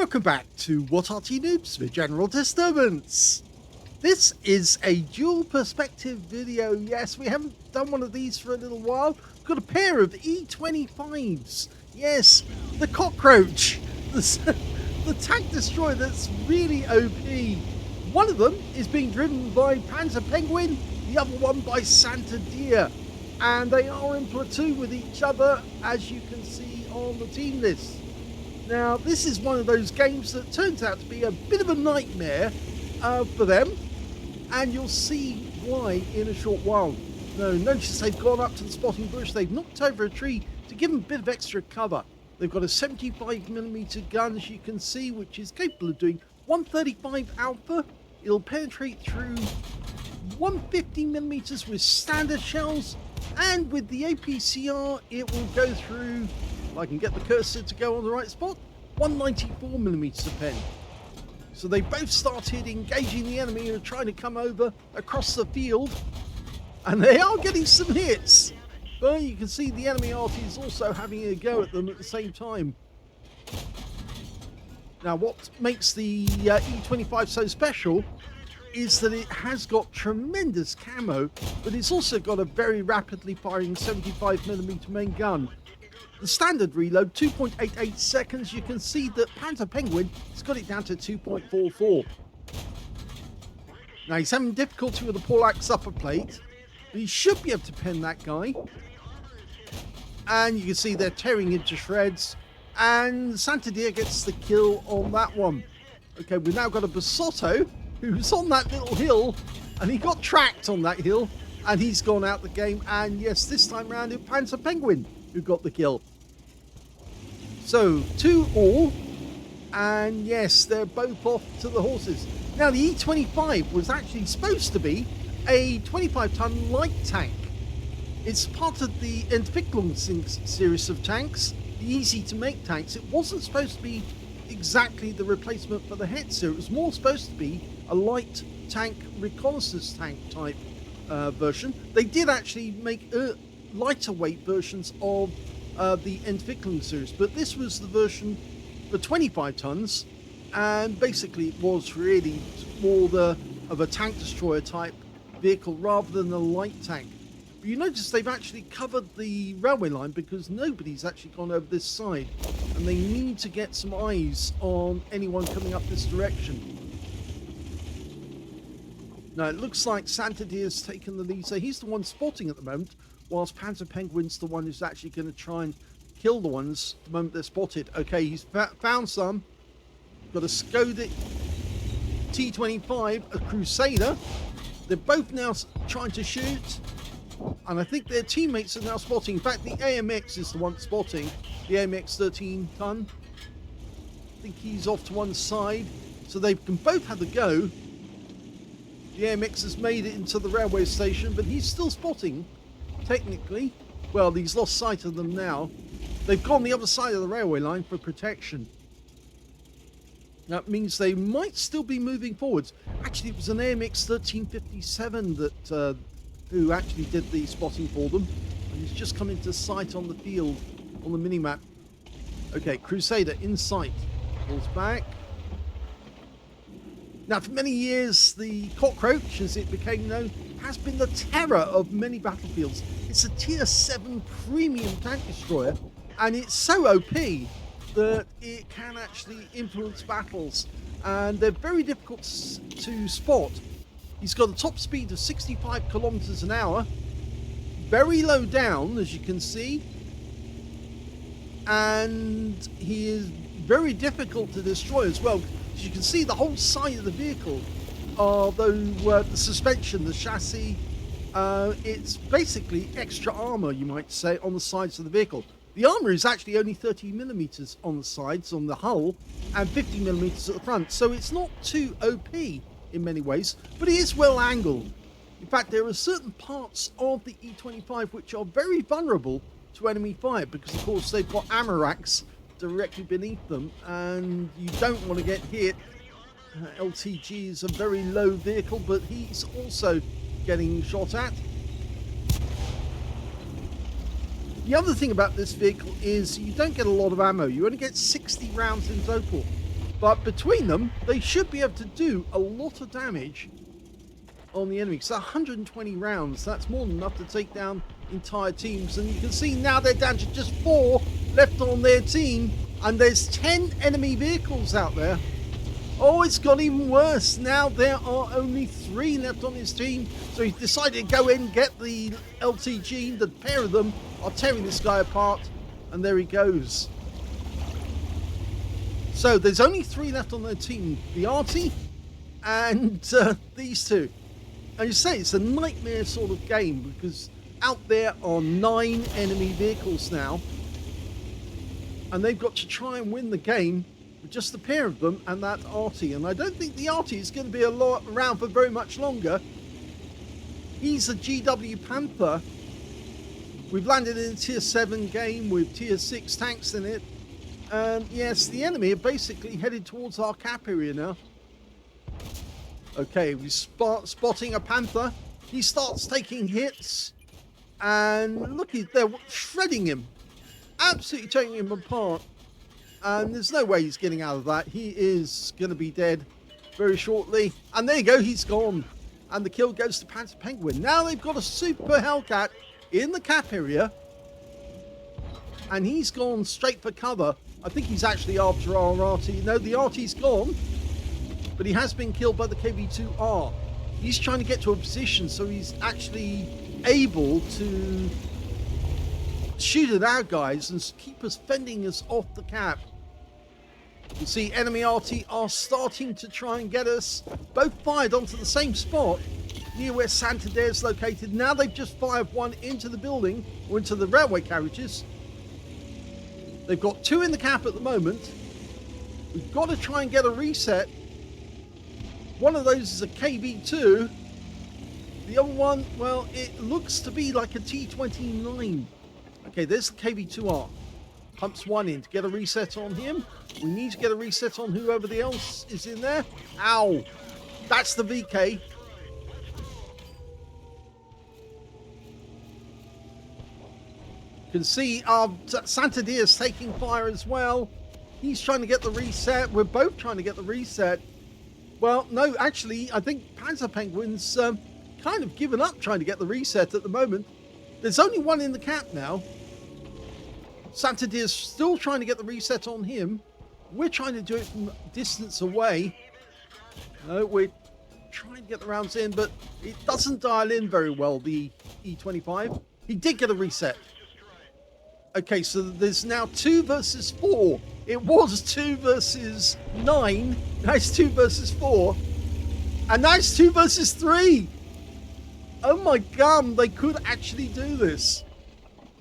Welcome back to What Arty Noobs with General Disturbance. This is a dual perspective video. Yes, we haven't done one of these for a little while. We've got a pair of E25s. Yes, the cockroach, the tank destroyer that's really OP. One of them is being driven by panzerpenguin, the other one by Santodir. And they are in platoon with each other, as you can see on the team list. Now, this is one of those games that turns out to be a bit of a nightmare for them, and you'll see why in a short while. Now, notice they've gone up to the spotting bush, they've knocked over a tree to give them a bit of extra cover. They've got a 75mm gun, as you can see, which is capable of doing 135 alpha. It'll penetrate through 150mm with standard shells, and with the APCR, it will go through, if I can get the cursor to go on the right spot, 194mm a pen. So they both started engaging the enemy who are trying to come over across the field, and they are getting some hits. But you can see the enemy Arty is also having a go at them at the same time. Now, what makes the E25 so special is that it has got tremendous camo, but it's also got a very rapidly firing 75mm main gun. The standard reload, 2.88 seconds. You can see that panzerpenguin has got it down to 2.44. Now, he's having difficulty with the poleaxe upper plate, but he should be able to pen that guy. And you can see they're tearing into shreds, and Santodir gets the kill on that one. Okay, we've now got a Basotto who's on that little hill, and he got tracked on that hill, and he's gone out the game. And yes, this time round it's panzerpenguin who got the kill. So 2-all, and yes, they're both off to the horses. Now, the E25 was actually supposed to be a 25-ton light tank. It's part of the Entwicklung series of tanks, the easy-to-make tanks. It wasn't supposed to be exactly the replacement for the Hetzer. It was more supposed to be a light tank reconnaissance tank type version. They did actually make lighter weight versions of the Entwicklung series, but this was the version for 25 tons, and basically it was really more of a tank destroyer type vehicle rather than a light tank. But you notice they've actually covered the railway line because nobody's actually gone over this side, and they need to get some eyes on anyone coming up this direction. Now, it looks like Santodir's taken the lead, so he's the one spotting at the moment, whilst panzerpenguin's the one who's actually going to try and kill the ones the moment they're spotted. Okay, he's found some. Got a Skoda T25, a Crusader. They're both now trying to shoot, and I think their teammates are now spotting. In fact, the AMX is the one spotting, the AMX 13-ton. I think he's off to one side, so they can both have a go. The AMX has made it into the railway station, but he's still spotting, technically. Well, he's lost sight of them now. They've gone the other side of the railway line for protection. That means they might still be moving forwards. Actually, it was an AMX 1357 that who actually did the spotting for them, and he's just come into sight on the field on the minimap. Okay, Crusader in sight. Pulls back. Now, for many years, the cockroach, as it became known, has been the terror of many battlefields. It's a tier 7 premium tank destroyer, and it's so OP that it can actually influence battles, and they're very difficult to spot. He's got a top speed of 65 kilometers an hour, very low down, as you can see, and he is very difficult to destroy as well. As you can see, the whole side of the vehicle, although the suspension, the chassis, it's basically extra armor, you might say, on the sides of the vehicle. The armor is actually only 30mm on the sides, on the hull, and 50mm at the front, so it's not too OP in many ways, but it is well angled. In fact, there are certain parts of the E25 which are very vulnerable to enemy fire, because of course they've got ammo racks directly beneath them, and you don't want to get hit. LTG is a very low vehicle, but he's also getting shot at. The other thing about this vehicle is you don't get a lot of ammo. You only get 60 rounds in total. But between them, they should be able to do a lot of damage on the enemy. So 120 rounds, that's more than enough to take down entire teams. And you can see now they're down to just 4 left on their team. And there's 10 enemy vehicles out there. Oh, it's got even worse. Now there are only 3 left on his team. So he's decided to go in and get the LTG. The pair of them are tearing this guy apart. And there he goes. So there's only 3 left on their team. The Arty and these 2. And you say it's a nightmare sort of game because out there are 9 enemy vehicles now. And they've got to try and win the game with just the pair of them and that Arty. And I don't think the Arty is going to be around for very much longer. He's a GW Panther. We've landed in a tier 7 game with tier 6 tanks in it. And yes, the enemy are basically headed towards our cap area now. Okay, we're spotting a Panther. He starts taking hits. And look, they're shredding him. Absolutely taking him apart. And there's no way he's getting out of that. He is going to be dead very shortly. And there you go, he's gone. And the kill goes to panzerpenguin. Now they've got a super Hellcat in the cap area. And he's gone straight for cover. I think he's actually after our Arty. No, the Arty's gone. But he has been killed by the KV-2R. He's trying to get to a position so he's actually able to shoot at our guys and keep us fending us off the cap. You see enemy Arty are starting to try and get us. Both fired onto the same spot near where Santodir is located. Now they've just fired one into the building or into the railway carriages. They've got 2 in the cap at the moment. We've got to try and get a reset. One of those is a KV-2. The other one, well, it looks to be like a T29. Okay, there's the KV-2R. Pumps 1 in to get a reset on him. We need to get a reset on whoever else is in there. Ow! That's the VK. You can see Santodir is taking fire as well. He's trying to get the reset. We're both trying to get the reset. Well, no, actually, I think panzerpenguin's kind of given up trying to get the reset at the moment. There's only 1 in the cap now. Santodir's still trying to get the reset on him. We're trying to do it from distance away. No, we're trying to get the rounds in, but it doesn't dial in very well, the E25. He did get a reset. Okay, so there's now 2 versus 4. It was 2 versus 9. Now it's 2 versus 4. And now it's 2 versus 3. Oh my god, they could actually do this.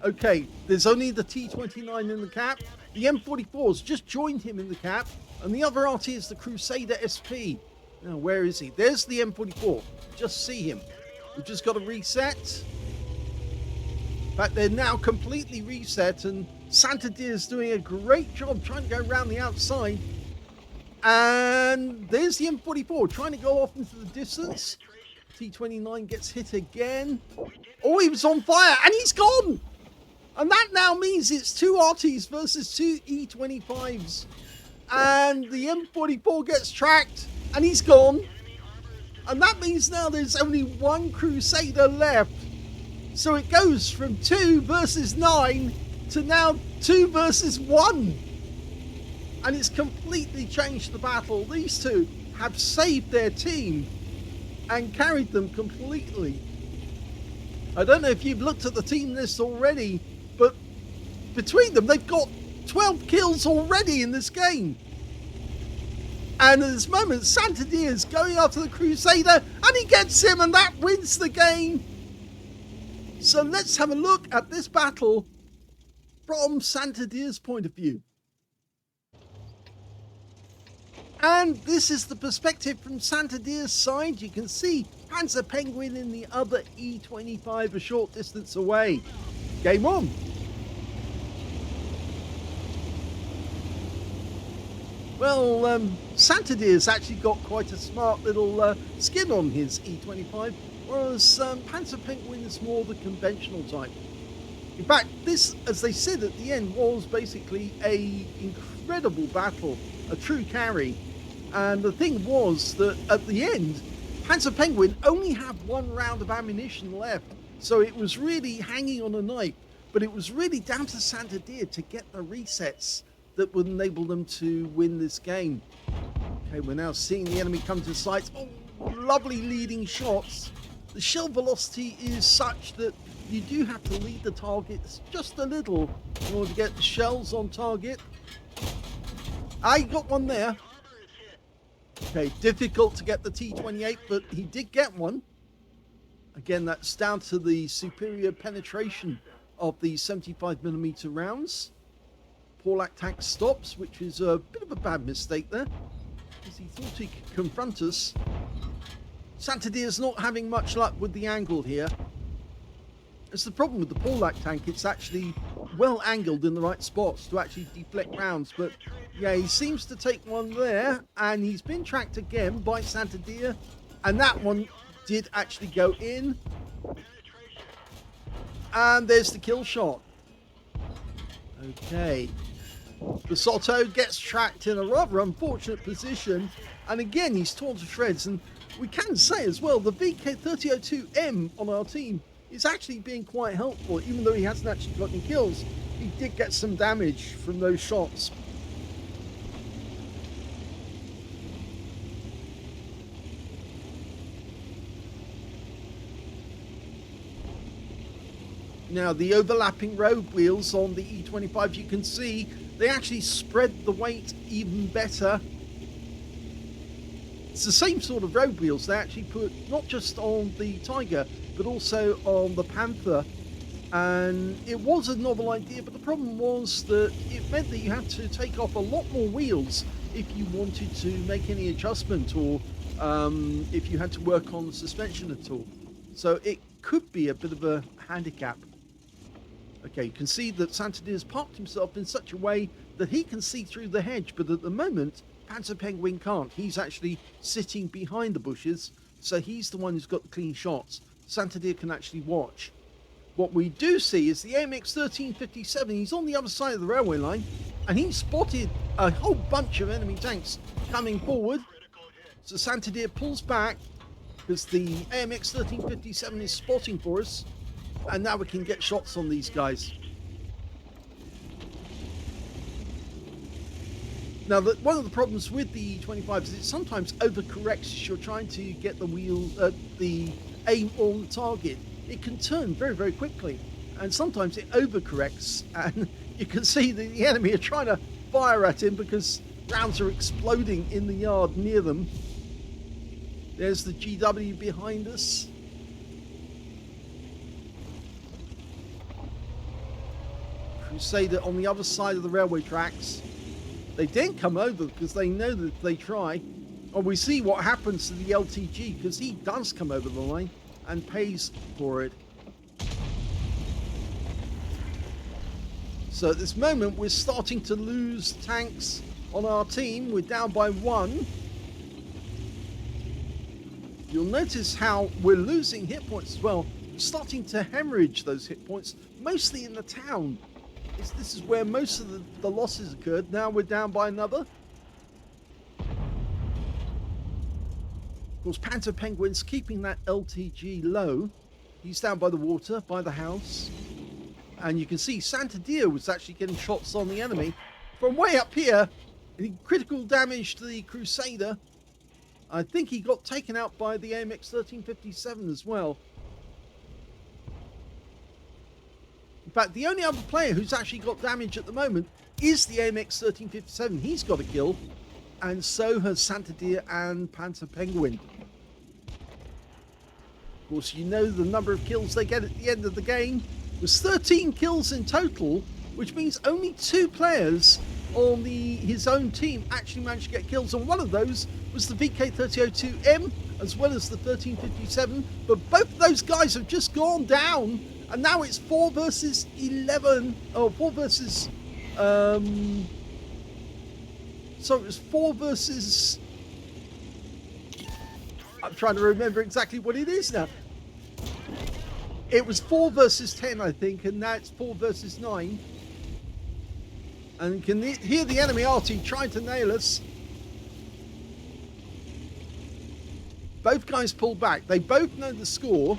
Okay, there's only the T29 in the cap. The M44's just joined him in the cap. And the other Arty is the Crusader SP. Now, where is he? There's the M44. Just see him. We've just got to reset. In fact, they're now completely reset, and Santodir's doing a great job trying to go around the outside. And there's the M44 trying to go off into the distance. T29 gets hit again. Oh, he was on fire, and he's gone! And that now means it's 2 Artys versus 2 E25s. And the M44 gets tracked, and he's gone. And that means now there's only 1 Crusader left. So it goes from 2 versus 9 to now 2 versus 1. And it's completely changed the battle. These 2 have saved their team and carried them completely. I don't know if you've looked at the team list already, but between them, they've got 12 kills already in this game. And at this moment, Santodir is going after the Crusader, and he gets him, and that wins the game. So let's have a look at this battle from Santodir's point of view. And this is the perspective from Santodir's side. You can see panzerpenguin in the other E25 a short distance away. Game on. Well, Santodir's actually got quite a smart little skin on his E25. Whereas panzerpenguin is more the conventional type. In fact, this, as they said at the end, was basically a incredible battle. a true carry. And the thing was that at the end, panzerpenguin only had 1 round of ammunition left, so it was really hanging on a knife. But it was really down to Santodir to get the resets that would enable them to win this game. Okay, we're now seeing the enemy come to sight. Oh, lovely leading shots. The shell velocity is such that you do have to lead the targets just a little in order to get the shells on target. I got one there. Okay, difficult to get the T28, but he did get one. Again, that's down to the superior penetration of the 75mm rounds. Porlak tank stops, which is a bit of a bad mistake there, because he thought he could confront us. Santodir's not having much luck with the angle here. It's the problem with the Porlak tank, it's actually well angled in the right spots to actually deflect rounds, but yeah, he seems to take one there, and he's been tracked again by Santodir, and that one did actually go in. And there's the kill shot. Okay. The Soto gets tracked in a rather unfortunate position, and again he's torn to shreds. And we can say as well, the VK3002M on our team is actually being quite helpful. Even though he hasn't actually got any kills, he did get some damage from those shots. Now, the overlapping road wheels on the E25, you can see they actually spread the weight even better. It's the same sort of road wheels they actually put not just on the Tiger, but also on the Panther. And it was a novel idea, but the problem was that it meant that you had to take off a lot more wheels if you wanted to make any adjustment, or if you had to work on the suspension at all. So it could be a bit of a handicap. Okay, you can see that Santodir's parked himself in such a way that he can see through the hedge, but at the moment, panzerpenguin can't. He's actually sitting behind the bushes, so he's the one who's got the clean shots. Santodir can actually watch. What we do see is the AMX 1357, he's on the other side of the railway line, and he spotted a whole bunch of enemy tanks coming forward. So Santodir pulls back, because the AMX 1357 is spotting for us. And now we can get shots on these guys. Now, one of the problems with the E25 is it sometimes overcorrects as you're trying to get the the aim on the target. It can turn very, very quickly, and sometimes it overcorrects, and you can see that the enemy are trying to fire at him because rounds are exploding in the yard near them. There's the GW behind us. Crusader on the other side of the railway tracks. They didn't come over because they know that if they try, and we see what happens to the LTG, because he does come over the line and pays for it. So at this moment we're starting to lose tanks on our team. We're down by 1. You'll notice how we're losing hit points as well, starting to hemorrhage those hit points, mostly in the town. This is where most of the losses occurred. Now we're down by another. Of course, panzerpenguin's keeping that LTG low. He's down by the water, by the house. And you can see Santodir was actually getting shots on the enemy from way up here. Critical damage to the Crusader. I think he got taken out by the AMX 1357 as well. In fact, the only other player who's actually got damage at the moment is the AMX 1357. He's got a kill, and so has Santodir and panzerpenguin. Of course, you know the number of kills they get at the end of the game was 13 kills in total, which means only 2 players on his own team actually managed to get kills, and one of those was the VK3002M as well as the 1357, but both of those guys have just gone down. And now it's 4 versus 11. Oh, 4 versus... so it was 4 versus... I'm trying to remember exactly what it is now. It was 4 versus 10, I think, and now it's 4 versus 9. And you can hear the enemy Arty trying to nail us. Both guys pull back. They both know the score.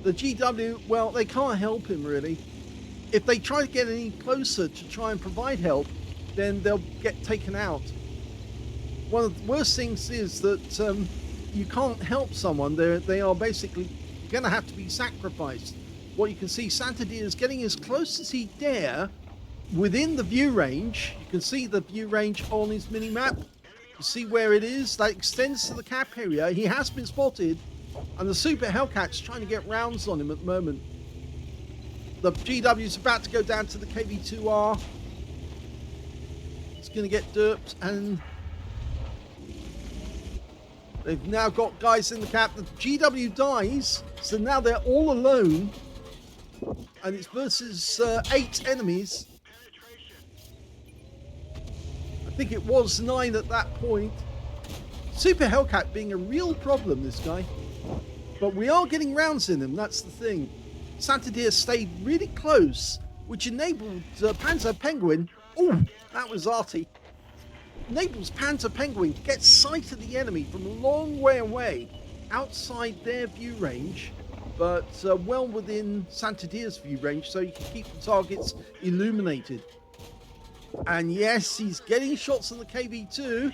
The GW, well, they can't help him really. If they try to get any closer to try and provide help, then they'll get taken out. One of the worst things is that you can't help someone. They are basically going to have to be sacrificed. What you can see, Santodir is getting as close as he dare within the view range. You can see the view range on his mini-map. You see where it is. That extends to the cap area. He has been spotted, and the Super Hellcat's trying to get rounds on him at the moment. The GW is about to go down to the KV2R. It's going to get derped, and they've now got guys in the cap. The GW dies, so now they're all alone, and it's versus 8 enemies. I think it was 9 at that point. Super Hellcat being a real problem, this guy. But we are getting rounds in him, that's the thing. Santodir stayed really close, which enabled panzerpenguin. Oh, that was Arty. Enables panzerpenguin to get sight of the enemy from a long way away, outside their view range, but well within Santodir's view range, so you can keep the targets illuminated. And yes, he's getting shots on the KV2.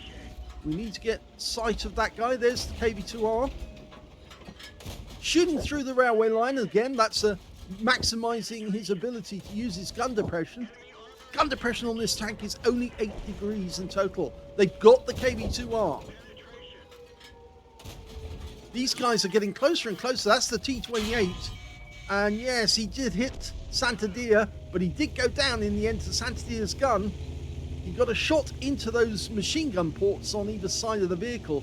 We need to get sight of that guy. There's the KV2R. Shooting through the railway line again. That's maximizing his ability to use his gun depression. Gun depression on this tank is only 8 degrees in total. They've got the KV2R. These guys are getting closer and closer. That's the T28. And yes, he did hit Santodir, but he did go down in the end to Santodir's gun. He got a shot into those machine gun ports on either side of the vehicle.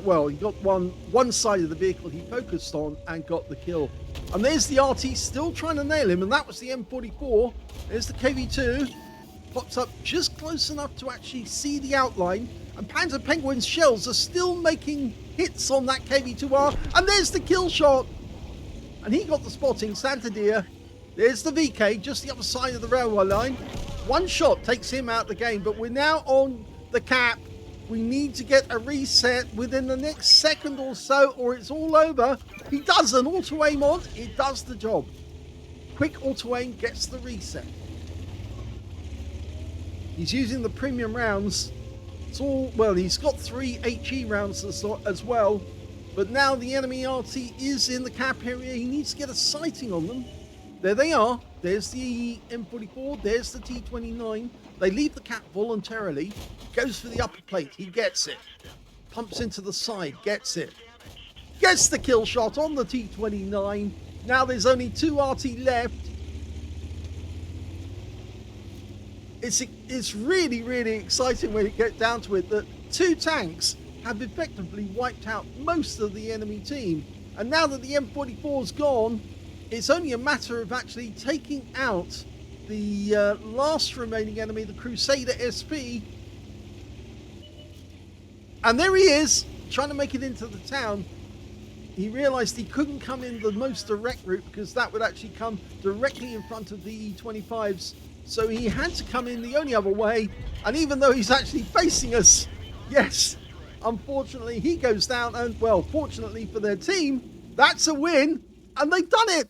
Well, he got one side of the vehicle he focused on and got the kill. And there's the RT still trying to nail him, and that was the M44. There's the KV2. Pops up just close enough to actually see the outline. And panzerpenguin's shells are still making hits on that KV2R. And there's the kill shot. And he got the spotting, Santodir. There's the VK, just the other side of the railway line. One shot takes him out of the game, but we're now on the cap. We need to get a reset within the next second or so, or it's all over. He does an auto-aim on. It does the job. Quick auto-aim gets the reset. He's using the premium rounds. It's all, well, he's got 3 HE rounds as well. But now the enemy RT is in the cap area. He needs to get a sighting on them. There they are. There's the M44. There's the T29. They leave the cap voluntarily. Goes for the upper plate. He gets it. Pumps into the side. Gets it. Gets the kill shot on the T29. Now there's only 2 RT left. It's really, really exciting when you get down to it that 2 tanks have effectively wiped out most of the enemy team. And now that the M44's gone, it's only a matter of actually taking out the last remaining enemy, the Crusader SP. And there he is, trying to make it into the town. He realized he couldn't come in the most direct route because that would actually come directly in front of the E25s. So he had to come in the only other way. And even though he's actually facing us, yes, unfortunately he goes down. And well, fortunately for their team, that's a win. And they've done it.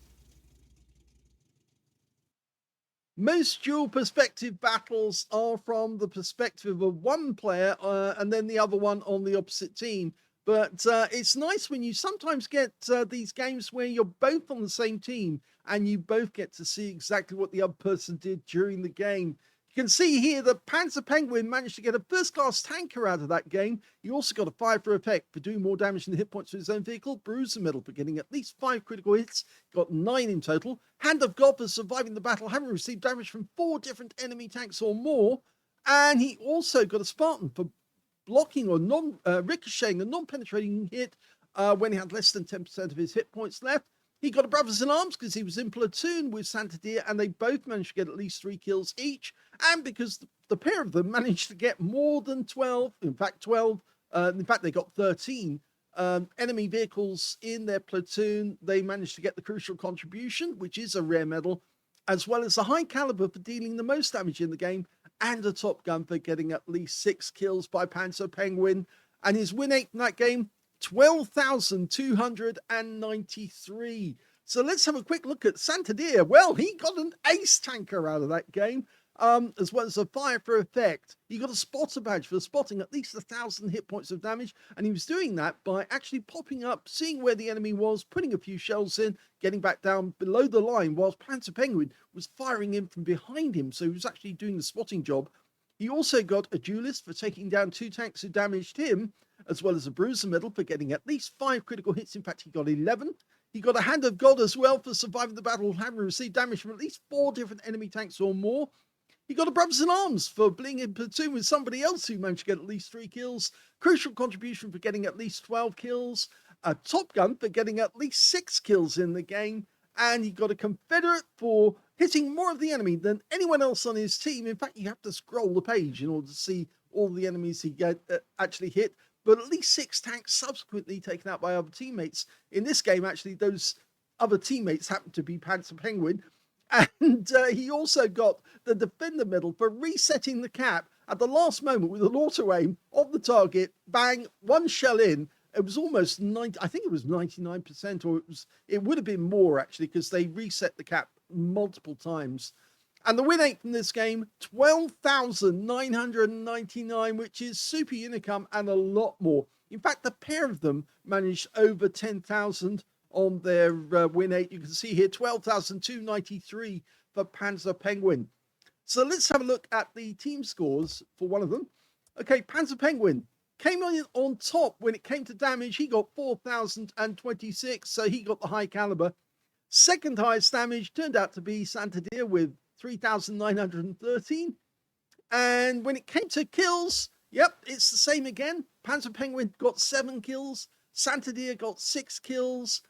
Most dual perspective battles are from the perspective of one player and then the other one on the opposite team. But it's nice when you sometimes get these games where you're both on the same team and you both get to see exactly what the other person did during the game. You can see here that panzerpenguin managed to get a first-class tanker out of that game. He also got a 5 for effect for doing more damage than the hit points to his own vehicle. Bruiser medal for getting at least 5 critical hits. Got 9 in total. Hand of God for surviving the battle, having received damage from 4 different enemy tanks or more. And he also got a Spartan for blocking or ricocheting a non-penetrating hit when he had less than 10% of his hit points left. He got a Brothers in Arms because he was in platoon with Santodir and they both managed to get at least 3 kills each. And because the pair of them managed to get more than 12, in fact 12, in fact they got 13 enemy vehicles in their platoon. They managed to get the crucial contribution, which is a rare medal, as well as a high caliber for dealing the most damage in the game and a Top Gun for getting at least 6 kills by panzerpenguin. And his win rate in that game, 12,293. So let's have a quick look at Santodir. Well, he got an ace tanker out of that game, as well as a fire for effect. He got a spotter badge for spotting at least 1,000 hit points of damage, and he was doing that by actually popping up, seeing where the enemy was, putting a few shells in, getting back down below the line, whilst panzerpenguin was firing in from behind him, so he was actually doing the spotting job. He also got a duelist for taking down 2 tanks who damaged him, as well as a bruiser medal for getting at least 5 critical hits. In fact, he got 11. He got a Hand of God as well for surviving the battle, having received damage from at least 4 different enemy tanks or more. He got a Brothers in Arms for being in platoon with somebody else who managed to get at least 3 kills. Crucial contribution for getting at least 12 kills. A Top Gun for getting at least 6 kills in the game. And he got a Confederate for hitting more of the enemy than anyone else on his team. In fact, you have to scroll the page in order to see all the enemies he actually hit. But at least 6 tanks subsequently taken out by other teammates. In this game, actually, those other teammates happened to be panzerpenguin. And he also got the Defender Medal for resetting the cap at the last moment with an auto aim of the target. Bang, 1 shell in. It was almost 90, I think it was 99%, or it would have been more actually, because they reset the cap multiple times. And the win rate from this game, 12,999, which is super unicum and a lot more. In fact, the pair of them managed over 10,000 on their win rate. You can see here 12,293 for panzerpenguin. So let's have a look at the team scores for one of them. Okay, panzerpenguin came on top when it came to damage. He got 4,026, so he got the high caliber. Second highest damage turned out to be Santodir with 3,913. And when it came to kills, yep, it's the same again. panzerpenguin got 7 kills. Santodir got 6 kills.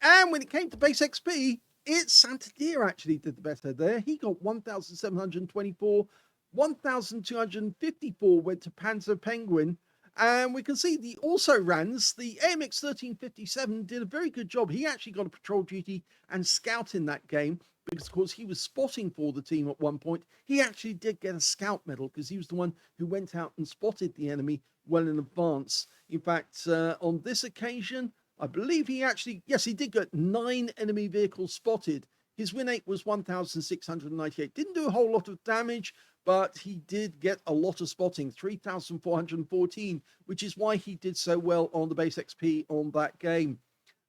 And when it came to base XP, it's Santodir actually did the better there. He got 1,724. 1,254 went to panzerpenguin. And we can see the also-rans, the AMX 1357 did a very good job. He actually got a patrol duty and scout in that game, because, of course, he was spotting for the team at one point. He actually did get a scout medal because he was the one who went out and spotted the enemy well in advance. In fact, on this occasion, I believe he actually, yes, he did get 9 enemy vehicles spotted. His win rate was 1,698. Didn't do a whole lot of damage, but he did get a lot of spotting, 3,414, which is why he did so well on the base XP on that game.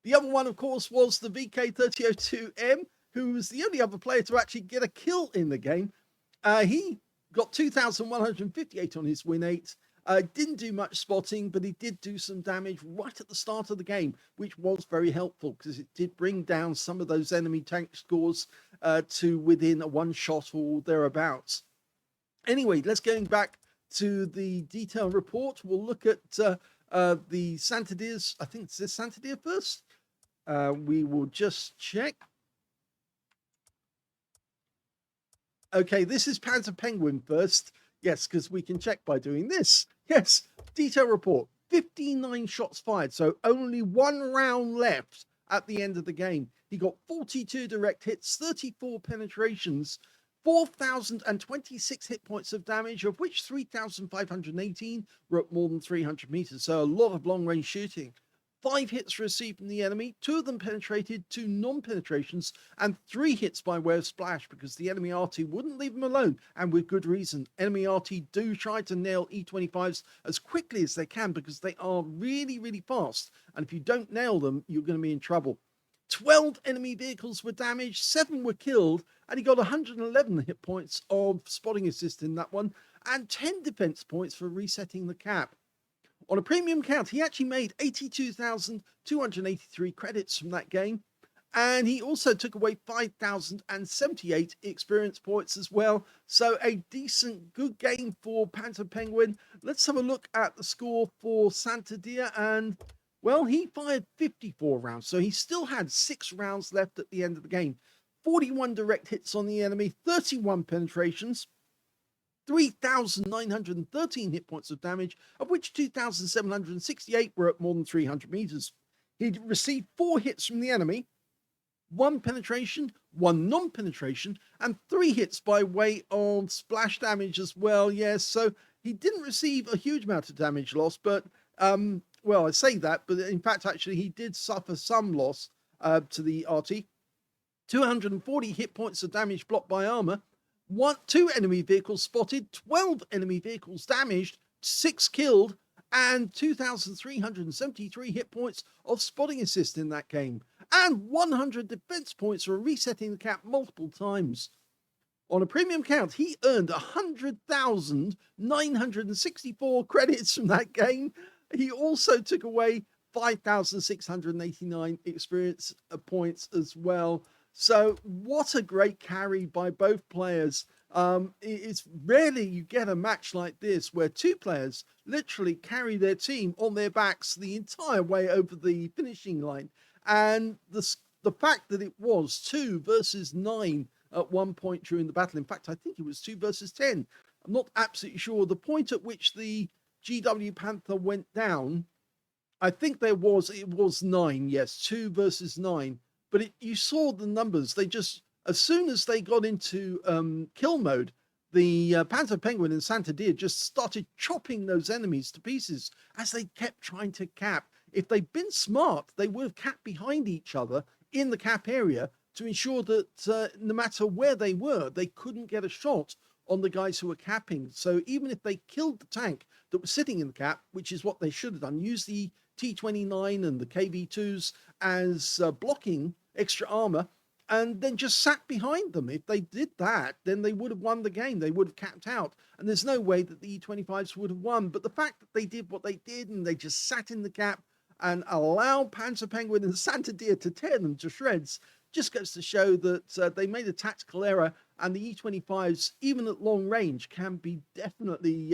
The other one, of course, was the VK3002M, who was the only other player to actually get a kill in the game. He got 2,158 on his win rate. Didn't do much spotting, but he did do some damage right at the start of the game, which was very helpful because it did bring down some of those enemy tank scores to within a 1 shot or thereabouts. Anyway, let's go back to the detail report. We'll look at the Santodir's. I think it's this Santodir first. We will just check. Okay, this is panzerpenguin first. Yes, because we can check by doing this. Yes, detail report. 59 shots fired, so only 1 round left at the end of the game. He got 42 direct hits, 34 penetrations, 4,026 hit points of damage, of which 3,518 were at more than 300 meters, so a lot of long-range shooting. 5 hits received from the enemy, 2 of them penetrated, 2 non-penetrations, and 3 hits by way of splash because the enemy Arty wouldn't leave him alone, and with good reason. Enemy Arty do try to nail E25s as quickly as they can because they are really, really fast, and if you don't nail them, you're going to be in trouble. 12 enemy vehicles were damaged, 7 were killed, and he got 111 hit points of spotting assist in that one, and 10 defense points for resetting the cap. On a premium count, he actually made 82,283 credits from that game. And he also took away 5,078 experience points as well. So a decent, good game for panzerpenguin. Let's have a look at the score for Santodir. And, well, he fired 54 rounds. So he still had 6 rounds left at the end of the game. 41 direct hits on the enemy, 31 penetrations. 3,913 hit points of damage, of which 2,768 were at more than 300 meters. He received 4 hits from the enemy, 1 penetration, 1 non-penetration, and 3 hits by way of splash damage as well. Yes, so he didn't receive a huge amount of damage loss, but well, I say that, but in fact, actually, he did suffer some loss to the Arty. 240 hit points of damage blocked by armor, 2 enemy vehicles spotted, 12 enemy vehicles damaged, 6 killed, and 2,373 hit points of spotting assist in that game, and 100 defense points for resetting the cap multiple times. On a premium count, he earned 100,964 credits from that game. He also took away 5,689 experience points as well. So what a great carry by both players. It's rarely you get a match like this where 2 players literally carry their team on their backs the entire way over the finishing line. And the fact that it was 2 versus 9 at one point during the battle. In fact, I think it was 2 versus 10. I'm not absolutely sure. The point at which the GW Panther went down, I think it was 9. Yes, 2 versus 9. But you saw the numbers. They just, as soon as they got into kill mode, the panzerpenguin and Santodir just started chopping those enemies to pieces as they kept trying to cap. If they'd been smart, they would have capped behind each other in the cap area to ensure that no matter where they were, they couldn't get a shot on the guys who were capping. So even if they killed the tank that was sitting in the cap, which is what they should have done, use the T29 and the KV2s as blocking extra armor, and then just sat behind them. If they did that, then they would have won the game. They would have capped out. And there's no way that the E25s would have won. But the fact that they did what they did and they just sat in the cap and allowed panzerpenguin and Santodir to tear them to shreds just goes to show that they made a tactical error, and the E25s, even at long range, can be definitely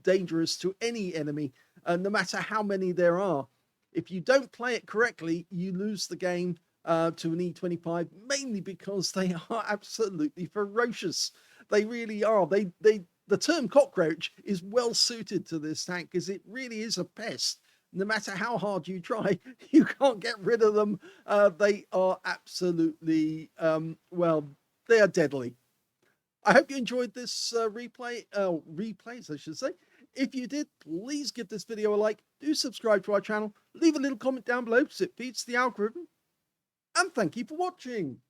dangerous to any enemy, no matter how many there are. If you don't play it correctly, you lose the game to an E25, mainly because they are absolutely ferocious. They really are. The term cockroach is well suited to this tank because it really is a pest. No matter how hard you try, you can't get rid of them. They are absolutely, well, they are deadly. I hope you enjoyed this replays, I should say. If you did, please give this video a like. Do subscribe to our channel. Leave a little comment down below because it feeds the algorithm. And thank you for watching.